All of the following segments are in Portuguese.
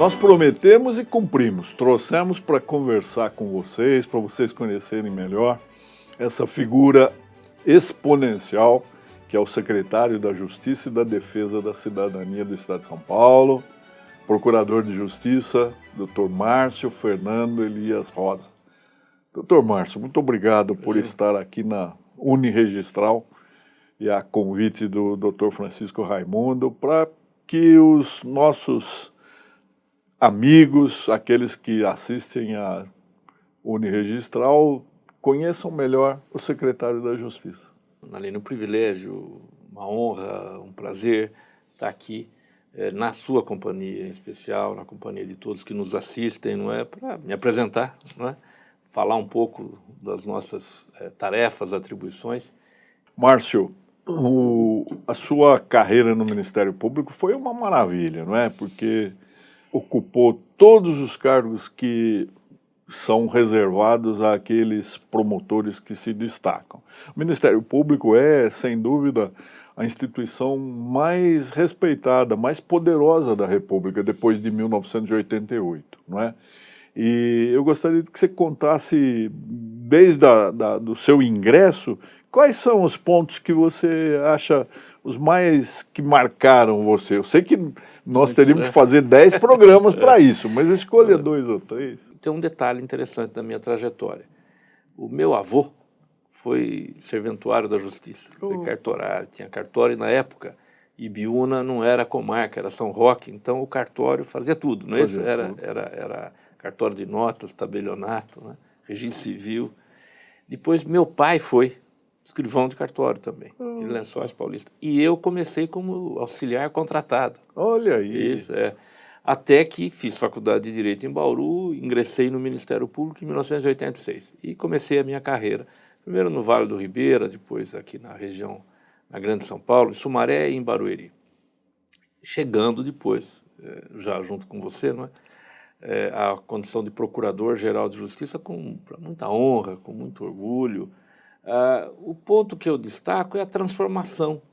Nós prometemos e cumprimos. Trouxemos para conversar com vocês, para vocês conhecerem melhor essa figura exponencial que é o secretário da Justiça e da Defesa da Cidadania do Estado de São Paulo, procurador de Justiça, Dr. Márcio Fernando Elias Rosa. Dr. Márcio, muito obrigado por estar aqui na Uniregistral e a convite do Dr. Francisco Raimundo para que os nossos amigos, aqueles que assistem a Uniregistral, conheçam melhor o secretário da Justiça. Além do privilégio, uma honra, um prazer estar aqui na sua companhia em especial, na companhia de todos que nos assistem, não é, para me apresentar, não é, falar um pouco das nossas tarefas, atribuições. Márcio, a sua carreira no Ministério Público foi uma maravilha, não é? Porque ocupou todos os cargos que são reservados àqueles promotores que se destacam. O Ministério Público é, sem dúvida, a instituição mais respeitada, mais poderosa da República depois de 1988, não é? E eu gostaria que você contasse, desde do seu ingresso, quais são os pontos que você acha os mais que marcaram você? Eu sei que nós teríamos que fazer 10 programas para isso, mas escolha 2 ou 3. Tem um detalhe interessante da minha trajetória. O meu avô foi serventuário da Justiça, foi cartorário, tinha cartório na época. Ibiúna não era comarca, era São Roque, então o cartório fazia tudo, não é isso? Era cartório de notas, tabelionato, né? Registro civil. Depois meu pai foi escrivão de cartório também, em Lençóis Paulista. E eu comecei como auxiliar contratado. Olha aí! Isso, até que fiz faculdade de Direito em Bauru, ingressei no Ministério Público em 1986 e comecei a minha carreira, primeiro no Vale do Ribeira, depois aqui na região, na Grande São Paulo, em Sumaré e em Barueri. Chegando depois, já junto com você, não é? A condição de Procurador-Geral de Justiça com muita honra, com muito orgulho. O ponto que eu destaco é a transformação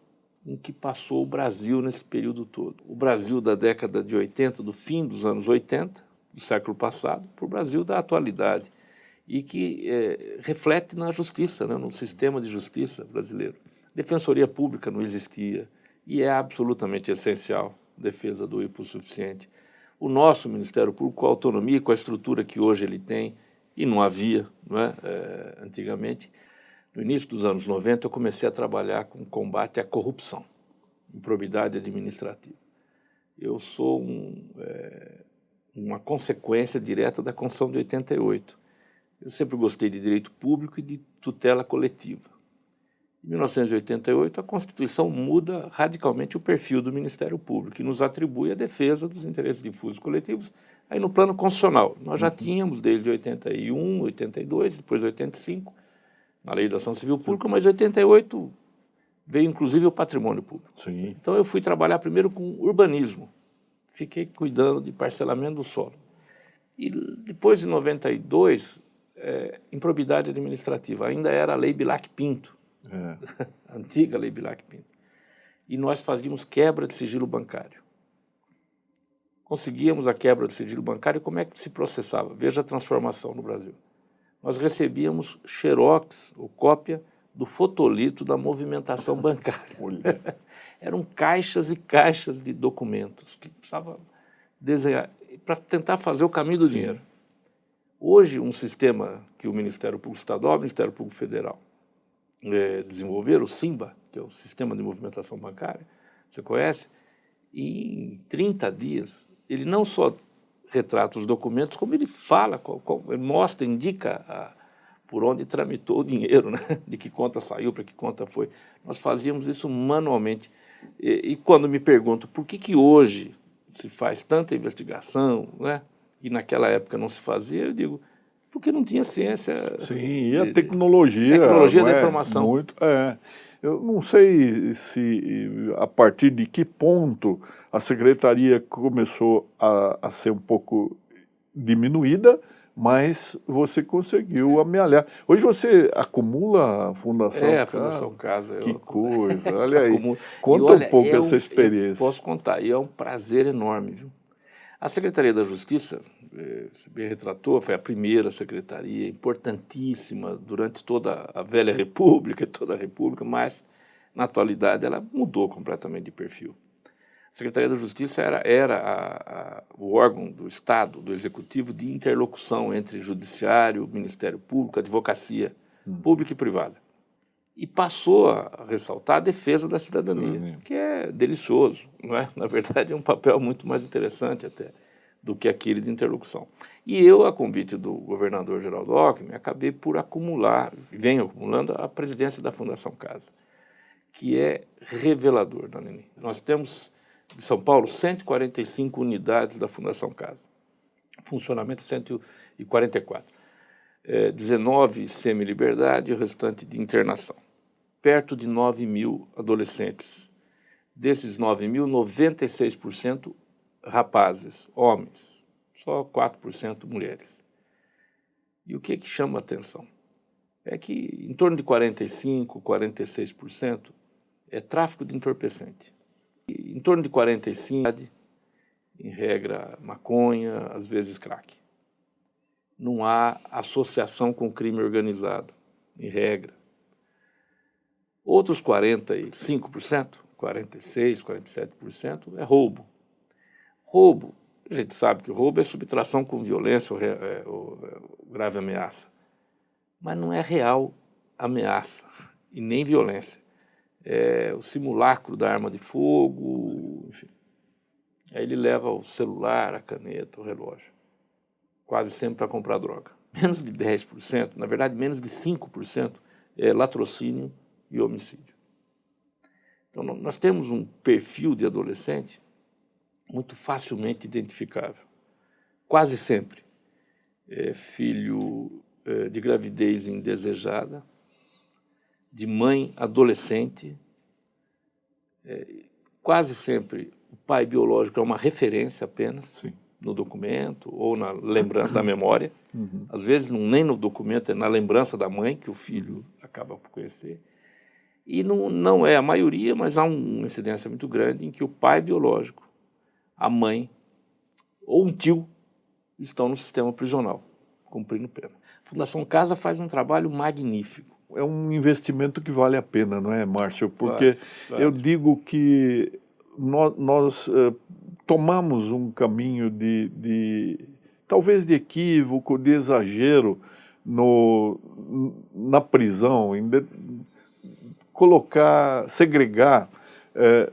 em que passou o Brasil nesse período todo. O Brasil da década de 80, do fim dos anos 80, do século passado, para o Brasil da atualidade, e que reflete na justiça, né, no sistema de justiça brasileiro. Defensoria Pública não existia, e é absolutamente essencial a defesa do hipossuficiente. O nosso Ministério Público, com a autonomia, com a estrutura que hoje ele tem, e não havia, não é, antigamente. No início dos anos 90, eu comecei a trabalhar com combate à corrupção, improbidade administrativa. Eu sou uma consequência direta da Constituição de 88. Eu sempre gostei de direito público e de tutela coletiva. Em 1988, a Constituição muda radicalmente o perfil do Ministério Público e nos atribui a defesa dos interesses difusos coletivos aí no plano constitucional. Nós já tínhamos desde 81, 82, depois 85, na Lei da Ação Civil Pública, mas em 88 veio inclusive o patrimônio público. Sim. Então eu fui trabalhar primeiro com urbanismo, fiquei cuidando de parcelamento do solo. E depois, em 92, improbidade administrativa, ainda era a Lei Bilac-Pinto, a antiga Lei Bilac-Pinto. E nós fazíamos quebra de sigilo bancário. Conseguíamos a quebra de sigilo bancário, como é que se processava? Veja a transformação no Brasil. Nós recebíamos xerox, ou cópia, do fotolito da movimentação bancária. Eram caixas e caixas de documentos que precisava desenhar para tentar fazer o caminho do dinheiro. Hoje, um sistema que o Ministério Público Estadual e o Ministério Público Federal desenvolveram, o SIMBA, que é o Sistema de Movimentação Bancária, você conhece, e em 30 dias, ele não só retrata os documentos, como ele fala, ele mostra, indica por onde tramitou o dinheiro, né? De que conta saiu, para que conta foi. Nós fazíamos isso manualmente. E quando me perguntam por que hoje se faz tanta investigação, né? E naquela época não se fazia, eu digo, porque não tinha ciência. Sim, e a tecnologia. Tecnologia da informação. Muito, eu não sei se a partir de que ponto a secretaria começou a ser um pouco diminuída, mas você conseguiu amealhar. Hoje você acumula a Fundação a Fundação Casa. Que coisa, olha aí. Conta um pouco essa experiência. Posso contar, e é um prazer enorme, viu? A Secretaria da Justiça, se bem retratou, foi a primeira secretaria importantíssima durante toda a velha República, toda a República, mas, na atualidade, ela mudou completamente de perfil. A Secretaria da Justiça era o órgão do Estado, do Executivo, de interlocução entre Judiciário, Ministério Público, Advocacia Pública e Privada. E passou a ressaltar a defesa da cidadania, que é delicioso, não é? Na verdade, é um papel muito mais interessante até do que aquele de interlocução. E eu, a convite do governador Geraldo Alckmin, acabei por acumular, venho acumulando a presidência da Fundação Casa, que é revelador, Dona Nini. Nós temos, em São Paulo, 145 unidades da Fundação Casa. Funcionamento 144. 19 semi-liberdade e o restante de internação. Perto de 9 mil adolescentes. Desses 9 mil, 96% rapazes, homens, só 4% mulheres. E o que chama a atenção? É que em torno de 45%, 46% é tráfico de entorpecente. E em torno de 45%, em regra, maconha, às vezes crack. Não há associação com crime organizado, em regra. Outros 45%, 46%, 47% é roubo. Roubo, a gente sabe que roubo é subtração com violência ou grave ameaça. Mas não é real ameaça e nem violência. É o simulacro da arma de fogo, enfim. Aí ele leva o celular, a caneta, o relógio. Quase sempre para comprar droga. Menos de 10%, na verdade menos de 5% é latrocínio e homicídio. Então nós temos um perfil de adolescente muito facilmente identificável. Quase sempre é filho de gravidez indesejada, de mãe adolescente, quase sempre o pai biológico é uma referência apenas. Sim. No documento ou na lembrança da memória. Às vezes nem no documento, é na lembrança da mãe que o filho acaba por conhecer. E não é a maioria, mas há uma incidência muito grande em que o pai biológico, a mãe ou um tio estão no sistema prisional, cumprindo pena. A Fundação Casa faz um trabalho magnífico. É um investimento que vale a pena, não é, Márcio? Porque Claro. Eu digo que nós tomamos um caminho talvez de equívoco, de exagero na prisão, segregar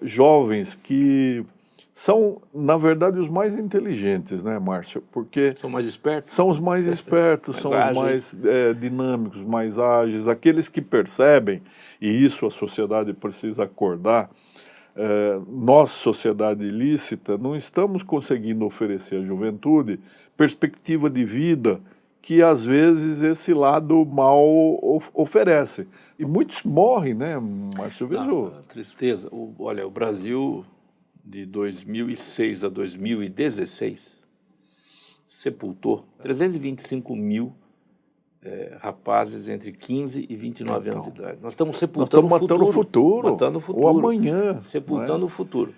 jovens que são, na verdade, os mais inteligentes, né, Márcio? Porque são mais espertos? São os mais espertos, são os mais dinâmicos, mais ágeis, aqueles que percebem, e isso a sociedade precisa acordar. Nós, sociedade ilícita, não estamos conseguindo oferecer à juventude perspectiva de vida que, às vezes, esse lado mal oferece. E muitos morrem, né, Márcio? Tristeza. Olha, o Brasil, de 2006 a 2016, sepultou 325 mil rapazes entre 15 e 29 anos de idade. Nós estamos sepultando matando o futuro. Matando o futuro. O amanhã. Sepultando o futuro.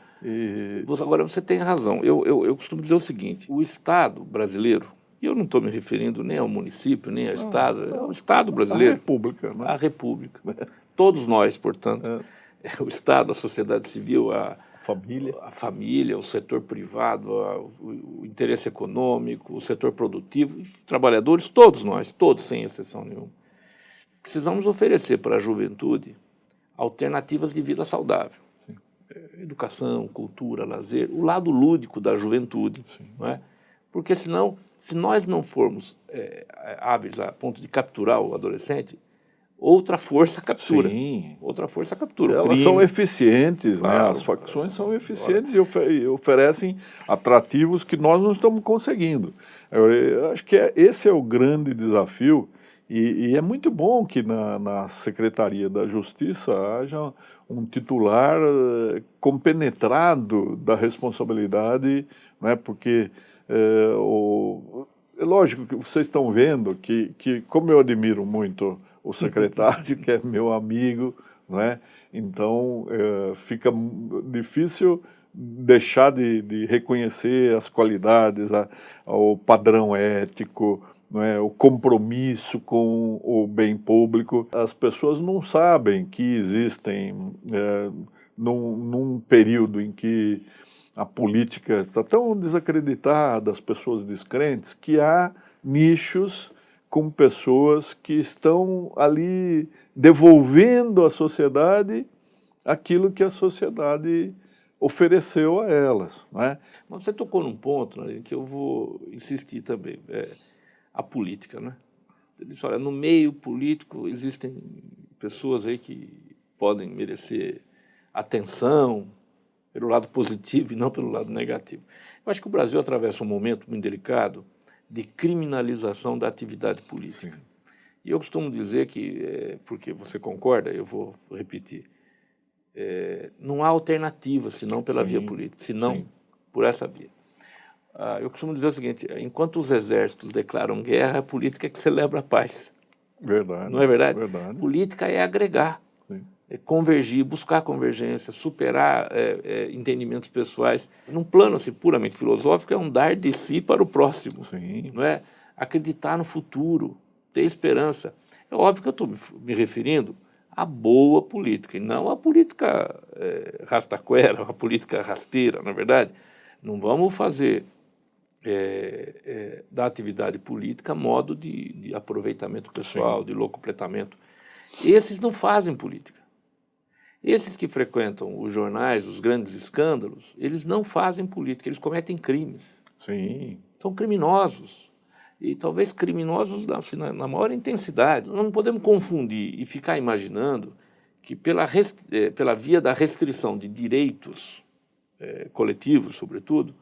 Agora, você tem razão. Eu costumo dizer o seguinte, o Estado brasileiro, e eu não estou me referindo nem ao município, nem ao Estado, é o Estado brasileiro. A República. Né? A República. Todos nós, portanto, o Estado, a sociedade civil, a família, o setor privado, o interesse econômico, o setor produtivo, trabalhadores, todos nós, todos sem exceção nenhuma. Precisamos oferecer para a juventude alternativas de vida saudável. Educação, cultura, lazer, o lado lúdico da juventude. Não é? Porque senão, se nós não formos hábeis a ponto de capturar o adolescente, outra força captura. Sim. Outra força captura. Elas são eficientes, claro, né? As facções são eficientes e oferecem atrativos que nós não estamos conseguindo. Eu acho que esse é o grande desafio e é muito bom que na Secretaria da Justiça haja um titular compenetrado da responsabilidade, né? Porque é lógico que vocês estão vendo que como eu admiro muito o secretário, que é meu amigo, não é? Então fica difícil deixar de reconhecer as qualidades, o padrão ético, não é, o compromisso com o bem público. As pessoas não sabem que existem, num período em que a política está tão desacreditada, as pessoas descrentes, que há nichos com pessoas que estão ali devolvendo à sociedade aquilo que a sociedade ofereceu a elas, não é? Mas você tocou num ponto, né, que eu vou insistir também, a política, né? Ele disse, olha, no meio político existem pessoas aí que podem merecer atenção pelo lado positivo e não pelo lado negativo. Eu acho que o Brasil atravessa um momento muito delicado de criminalização da atividade política. Sim. E eu costumo dizer que, porque você concorda, eu vou repetir, não há alternativa senão pela via política, senão por essa via. Eu costumo dizer o seguinte, enquanto os exércitos declaram guerra, a política é que celebra a paz. Verdade. Não é verdade? Verdade. Política é agregar, é convergir, buscar convergência, superar entendimentos pessoais. Num plano assim, puramente filosófico, é um dar de si para o próximo. Sim. Não é? Acreditar no futuro, ter esperança. É óbvio que eu estou me referindo à boa política, e não à política rastaquera, à política rasteira, na verdade. Não vamos fazer da atividade política modo de aproveitamento pessoal, de locupletamento. Esses não fazem política. Esses que frequentam os jornais, os grandes escândalos, eles não fazem política, eles cometem crimes. Sim. São criminosos. E talvez criminosos assim, na maior intensidade. Nós não podemos confundir e ficar imaginando que pela via da restrição de direitos coletivos, sobretudo,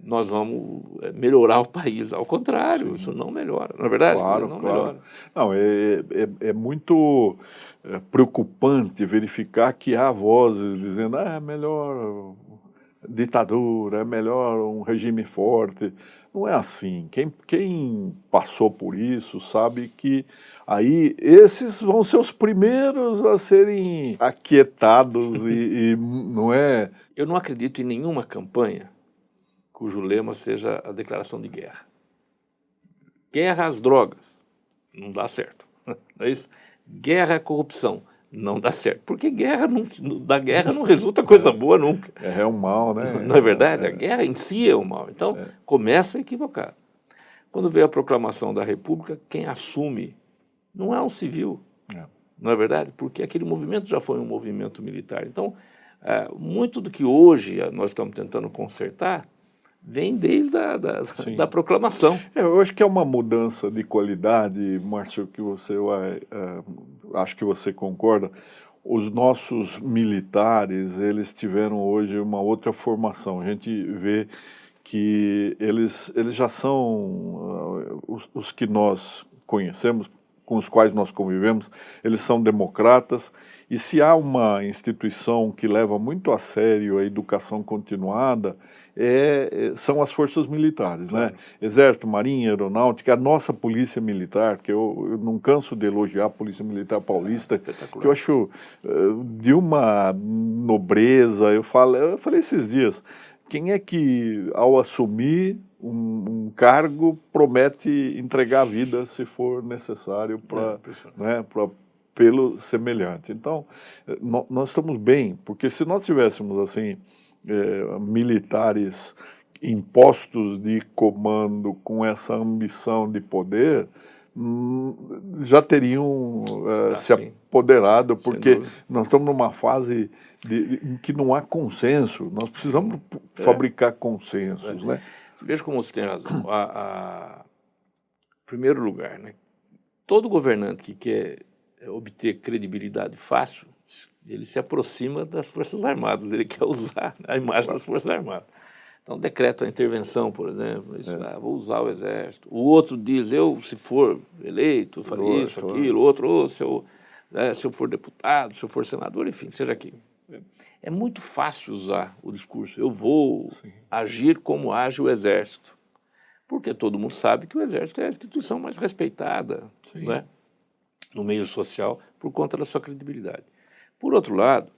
nós vamos melhorar o país. Ao contrário, isso não melhora. Na verdade, claro, não claro. melhora. Não, é muito preocupante verificar que há vozes dizendo é melhor ditadura, é melhor um regime forte. Não é assim. Quem passou por isso sabe que aí esses vão ser os primeiros a serem aquietados e não é... Eu não acredito em nenhuma campanha cujo lema seja a declaração de guerra. Guerra às drogas, não dá certo. Não é isso? Guerra à corrupção, não dá certo. Porque da guerra não resulta coisa boa nunca. É um mal, né? Não é verdade? A guerra em si é um mal. Então, começa equivocado. Quando veio a proclamação da República, quem assume não é um civil. Não é verdade? Porque aquele movimento já foi um movimento militar. Então, muito do que hoje nós estamos tentando consertar vem desde da proclamação. Eu acho que é uma mudança de qualidade, Márcio, que você acho que você concorda. Os nossos militares, eles tiveram hoje uma outra formação. A gente vê que eles já são os que nós conhecemos, com os quais nós convivemos, eles são democratas. E se há uma instituição que leva muito a sério a educação continuada, são as forças militares, claro, né? Exército, Marinha, Aeronáutica, a nossa Polícia Militar, que eu não canso de elogiar a Polícia Militar Paulista, que eu acho de uma nobreza. Eu falei esses dias, quem é que, ao assumir um cargo, promete entregar a vida, se for necessário, pelo semelhante? Então, nós estamos bem, porque se nós tivéssemos assim militares impostos de comando com essa ambição de poder, já teriam se apoderado, porque nós estamos numa fase em que não há consenso. Nós precisamos fabricar consensos, né? Veja como você tem razão. Em primeiro lugar, né, todo governante que quer obter credibilidade fácil, ele se aproxima das Forças Armadas, ele quer usar a imagem das Forças Armadas. Então, decreta a intervenção, por exemplo, vou usar o Exército. O outro diz, se for eleito, faria isso, aquilo. O outro, se eu for deputado, se eu for senador, enfim, seja aquilo. É muito fácil usar o discurso, eu vou agir como age o Exército, porque todo mundo sabe que o Exército é a instituição mais respeitada, né, no meio social, por conta da sua credibilidade. Por outro lado,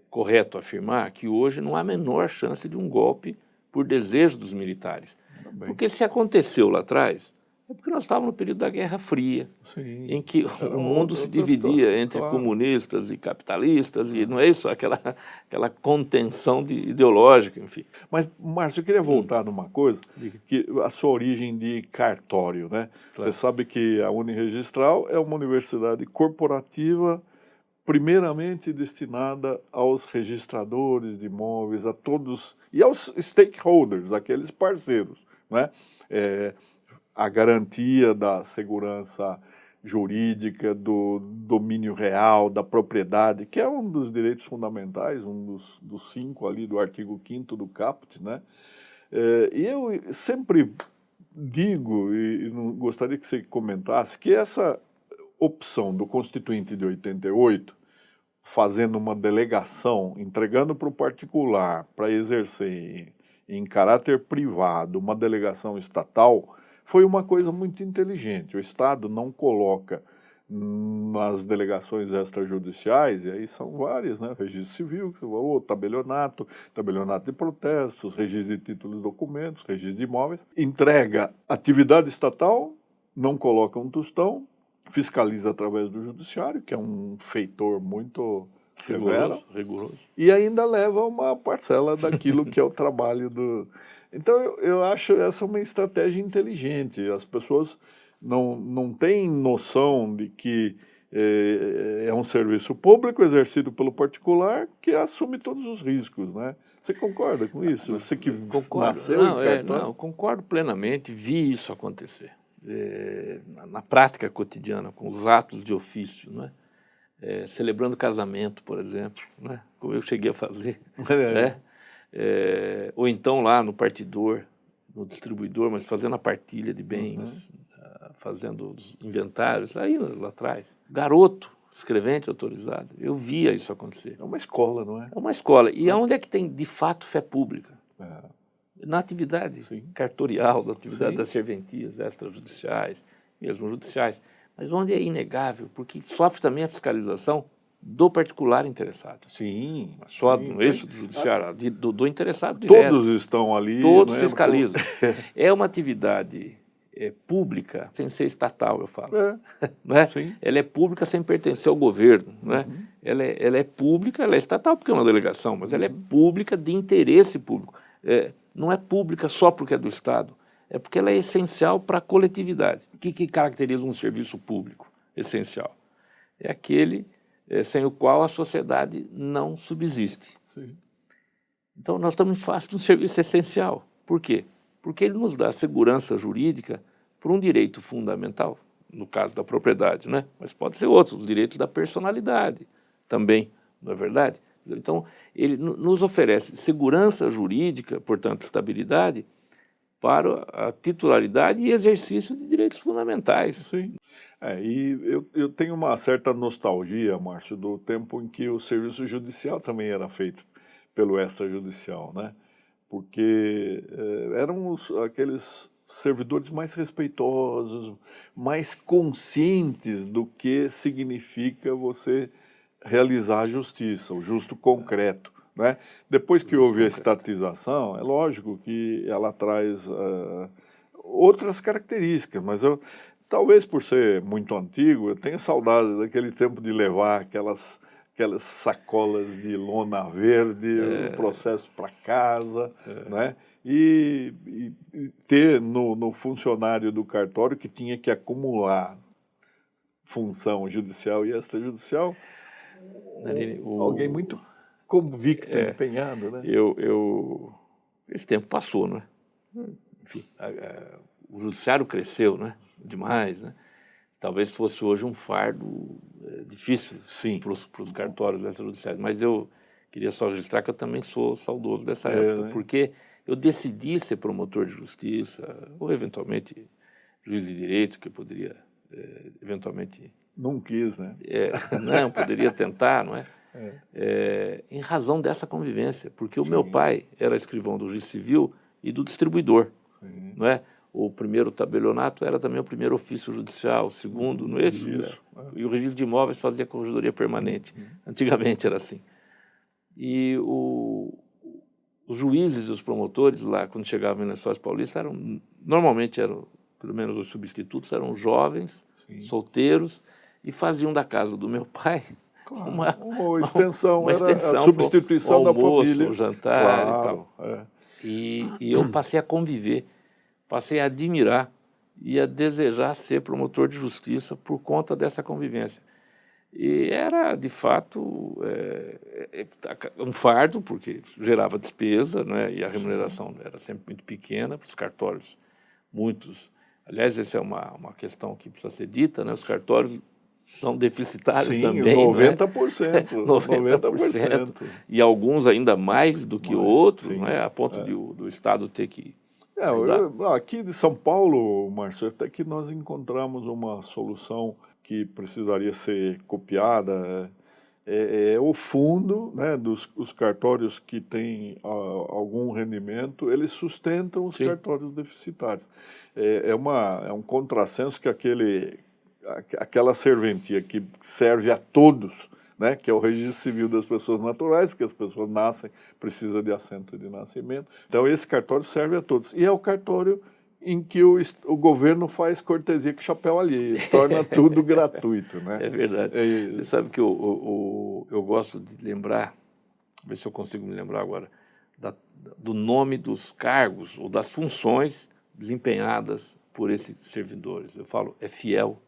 correto afirmar que hoje não há a menor chance de um golpe por desejo dos militares. Porque se aconteceu lá atrás, é porque nós estávamos no período da Guerra Fria, Sim, em que o mundo se dividia situação, entre claro. comunistas e capitalistas, e não é isso, aquela contenção ideológica, enfim. Mas, Márcio, eu queria voltar numa coisa, que a sua origem de cartório, né? Claro. Você sabe que a Uniregistral é uma universidade corporativa, primeiramente destinada aos registradores de imóveis, a todos, e aos stakeholders, aqueles parceiros, né? A garantia da segurança jurídica, do domínio real, da propriedade, que é um dos direitos fundamentais, um dos 5 ali do artigo 5º do Caput, né? E eu sempre digo, e gostaria que você comentasse, que essa opção do Constituinte de 88, fazendo uma delegação, entregando para o particular, para exercer em caráter privado uma delegação estatal, foi uma coisa muito inteligente. O Estado não coloca nas delegações extrajudiciais, e aí são várias, né? Registro civil, que você falou, tabelionato de protestos, registro de títulos e documentos, registro de imóveis, entrega atividade estatal, não coloca um tostão, fiscaliza através do judiciário, que é um feitor muito severo, rigoroso. E ainda leva uma parcela daquilo que é o trabalho do... Então, eu acho essa uma estratégia inteligente. As pessoas não têm noção de que é um serviço público exercido pelo particular que assume todos os riscos, né? Você concorda com isso? Você que nasceu em cartório? Não, concordo plenamente, vi isso acontecer. Na prática cotidiana, com os atos de ofício, não é? Celebrando casamento, por exemplo, né? Como eu cheguei a fazer. Né? Ou então lá no partidor, no distribuidor, mas fazendo a partilha de bens, fazendo os inventários, aí lá atrás. Garoto, escrevente autorizado, eu via isso acontecer. É uma escola, não é? É uma escola. E onde é que tem, de fato, fé pública? Na atividade cartorial, na atividade das serventias extrajudiciais, mesmo judiciais. Mas onde é inegável, porque sofre também a fiscalização do particular interessado. Sim. Só no eixo do judiciário, do interessado direto. Todos estão ali. Todos fiscalizam. É uma atividade pública sem ser estatal, eu falo. Não é? Ela é pública sem pertencer ao governo. Não é? Ela é pública, ela é estatal porque é uma delegação, mas ela é pública de interesse público. Não é pública só porque é do Estado, é porque ela é essencial para a coletividade. O que caracteriza um serviço público essencial? É aquele sem o qual a sociedade não subsiste. Então, nós estamos em face de um serviço essencial. Por quê? Porque ele nos dá segurança jurídica por um direito fundamental, no caso da propriedade, né? Mas pode ser outros, os direitos da personalidade também, não é verdade? Então, ele nos oferece segurança jurídica, portanto, estabilidade, para a titularidade e exercício de direitos fundamentais. Sim. E eu tenho uma certa nostalgia, Márcio, do tempo em que o serviço judicial também era feito pelo extrajudicial, né? Porque eram aqueles servidores mais respeitosos, mais conscientes do que significa você realizar a justiça, o justo concreto, né? Depois que houve a estatização, é lógico que ela traz outras características, mas talvez por ser muito antigo, eu tenho saudade daquele tempo de levar aquelas sacolas de lona verde, o processo para casa, né? E ter no funcionário do cartório que tinha que acumular função judicial e extrajudicial, alguém muito convicto, empenhado, né? Esse tempo passou, né? Enfim, o judiciário cresceu, né? Demais, né? Talvez fosse hoje um fardo difícil para os cartórios extrajudiciais, mas eu queria só registrar que eu também sou saudoso dessa época, porque eu decidi ser promotor de justiça, ou eventualmente juiz de direito, que eu poderia eventualmente... Não quis, né? Não, poderia tentar, não é? Em razão dessa convivência, porque o meu pai era escrivão do juiz civil e do distribuidor, não é? O primeiro tabelionato era também o primeiro ofício judicial, o segundo, não é isso? E o registro de imóveis fazia corregedoria permanente. Antigamente era assim. E os juízes e os promotores lá, quando chegavam em Lençóis Paulista, normalmente eram, pelo menos os substitutos, eram jovens, Sim. solteiros, e faziam da casa do meu pai Claro, uma extensão, extensão, era a substituição o almoço, da família. o jantar Claro, e tal. E eu passei a conviver, passei a admirar e a desejar ser promotor de justiça por conta dessa convivência. E era, de fato, um fardo, porque gerava despesa, né? E a remuneração era sempre muito pequena para os cartórios, muitos. Aliás, essa é uma questão que precisa ser dita, né? Os cartórios são deficitários sim, também. 90%. 90%. E alguns ainda mais do que outros, sim, né? A ponto do Estado ter que... Aqui de São Paulo, Márcio, até que nós encontramos uma solução que precisaria ser copiada. É o fundo, né, os cartórios que têm algum rendimento, eles sustentam os cartórios deficitários. É um contrassenso que aquela serventia que serve a todos, né, que é o registro civil das pessoas naturais, que as pessoas nascem, precisa de assento de nascimento. Então, esse cartório serve a todos. E é o cartório em que o governo faz cortesia com chapéu alheio, torna tudo gratuito, né? É verdade. Você sabe que eu gosto de lembrar, ver se eu consigo me lembrar agora, do nome dos cargos ou das funções desempenhadas por esses servidores. Eu falo, é fiel,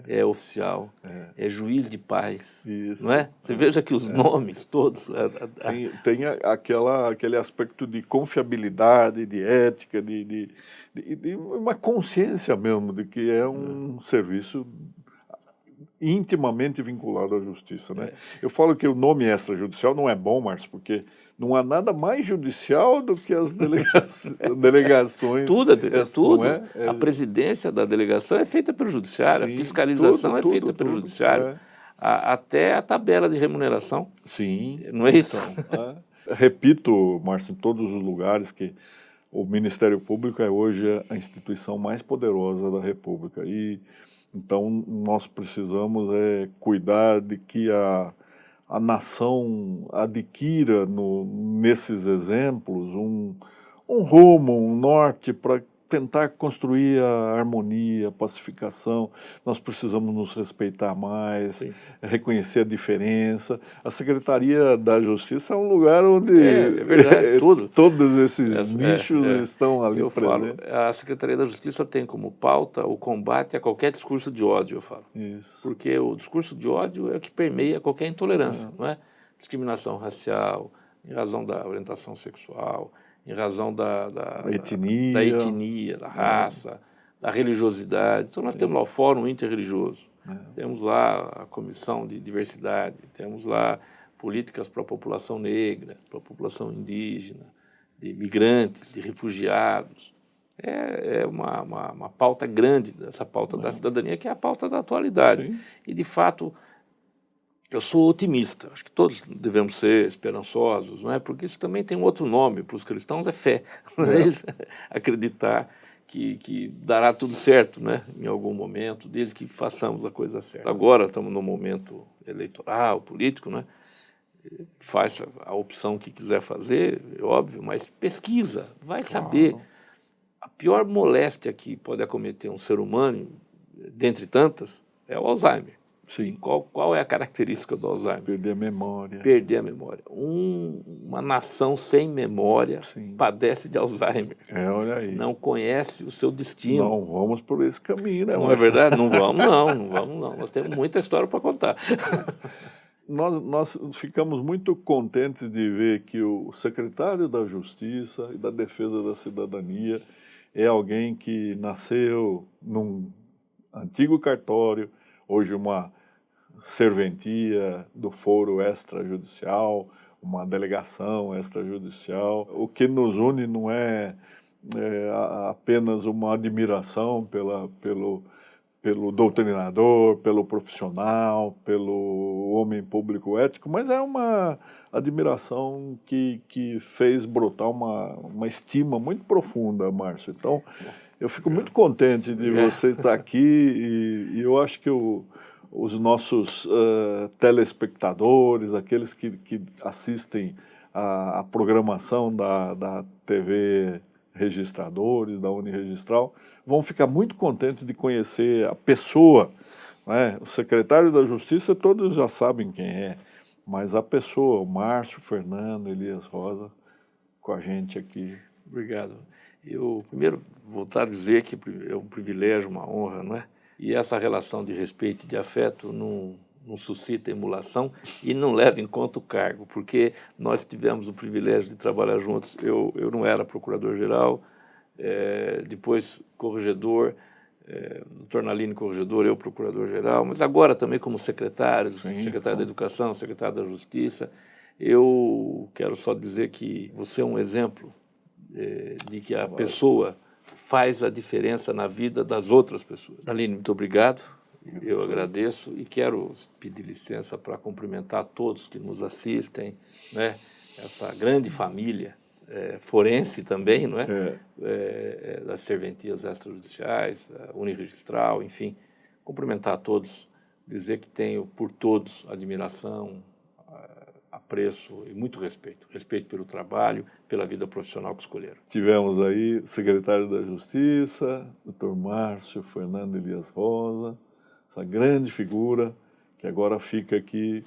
é oficial, é juiz de paz, isso, não é? Você veja que os nomes todos... Sim, tem aquele aspecto de confiabilidade, de ética, de uma consciência mesmo de que é um serviço intimamente vinculado à justiça, né? Eu falo que o nome extrajudicial não é bom, Márcio, porque não há nada mais judicial do que as delegações. Tudo. É? A presidência da delegação é feita pelo judiciário, sim, a fiscalização é feita pelo tudo, judiciário, até a tabela de remuneração. Sim. Não é isso? Então, repito, Márcio, em todos os lugares que o Ministério Público é hoje a instituição mais poderosa da República. E então nós precisamos cuidar de que a nação adquira nesses exemplos um rumo, um norte para tentar construir a harmonia, a pacificação. Nós precisamos nos respeitar mais, reconhecer a diferença. A Secretaria da Justiça é um lugar onde é verdade, todos esses nichos estão ali presentes. A Secretaria da Justiça tem como pauta o combate a qualquer discurso de ódio, eu falo. Isso. Porque o discurso de ódio é o que permeia qualquer intolerância, não é? Discriminação racial, em razão da orientação sexual, em razão da etnia, da raça, da religiosidade. Então, nós temos lá o Fórum Interreligioso, temos lá a Comissão de Diversidade, temos lá políticas para a população negra, para a população indígena, de migrantes, de refugiados. É uma pauta grande, essa pauta da cidadania, que é a pauta da atualidade. Sim. E, de fato, eu sou otimista, acho que todos devemos ser esperançosos, não é? Porque isso também tem um outro nome para os cristãos, é fé. Não é isso? Acreditar que dará tudo certo, né? Em algum momento, desde que façamos a coisa certa. Agora estamos num momento eleitoral, político, né? Faz a opção que quiser fazer, é óbvio, mas pesquisa, vai saber. A pior moléstia que pode acometer um ser humano, dentre tantas, é o Alzheimer. Sim. Qual é a característica do Alzheimer? Perder a memória. Perder a memória. Uma nação sem memória padece de Alzheimer. Olha aí. Não conhece o seu destino. Não vamos por esse caminho, né? Não é verdade? Não vamos não. Nós temos muita história para contar. Nós ficamos muito contentes de ver que o secretário da Justiça e da Defesa da Cidadania é alguém que nasceu num antigo cartório, hoje uma serventia do foro extrajudicial, uma delegação extrajudicial. O que nos une não é apenas uma admiração pelo doutrinador, pelo profissional, pelo homem público ético, mas é uma admiração que fez brotar uma estima muito profunda, Márcio. Então, eu fico muito contente de você estar aqui e eu acho que os nossos telespectadores, aqueles que assistem a programação da TV Registradores, da Uniregistral, vão ficar muito contentes de conhecer a pessoa, né? O secretário da Justiça, todos já sabem quem é, mas a pessoa, o Márcio Fernando Elias Rosa, com a gente aqui. Obrigado. Eu, primeiro, voltar a dizer que é um privilégio, uma honra, não é? E essa relação de respeito e de afeto não suscita emulação e não leva em conta o cargo, porque nós tivemos o privilégio de trabalhar juntos. Eu não era procurador-geral, depois corregedor, doutor Nalini corregedor, eu procurador-geral, mas agora também como secretário, secretário da Educação, secretário da Justiça. Eu quero só dizer que você é um exemplo de que a pessoa faz a diferença na vida das outras pessoas. Nalini, muito obrigado. Eu agradeço e quero pedir licença para cumprimentar todos que nos assistem, né? Essa grande família forense também, não é? Das serventias extrajudiciais, Uniregistral, enfim. Cumprimentar a todos, dizer que tenho por todos admiração, apreço e muito respeito. Respeito pelo trabalho, pela vida profissional que escolheram. Tivemos aí o secretário da Justiça, doutor Márcio Fernando Elias Rosa, essa grande figura que agora fica aqui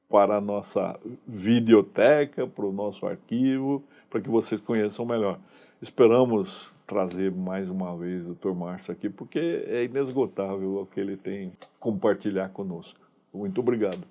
para a nossa videoteca, para o nosso arquivo, para que vocês conheçam melhor. Esperamos trazer mais uma vez o doutor Márcio aqui, porque é inesgotável o que ele tem a compartilhar conosco. Muito obrigado.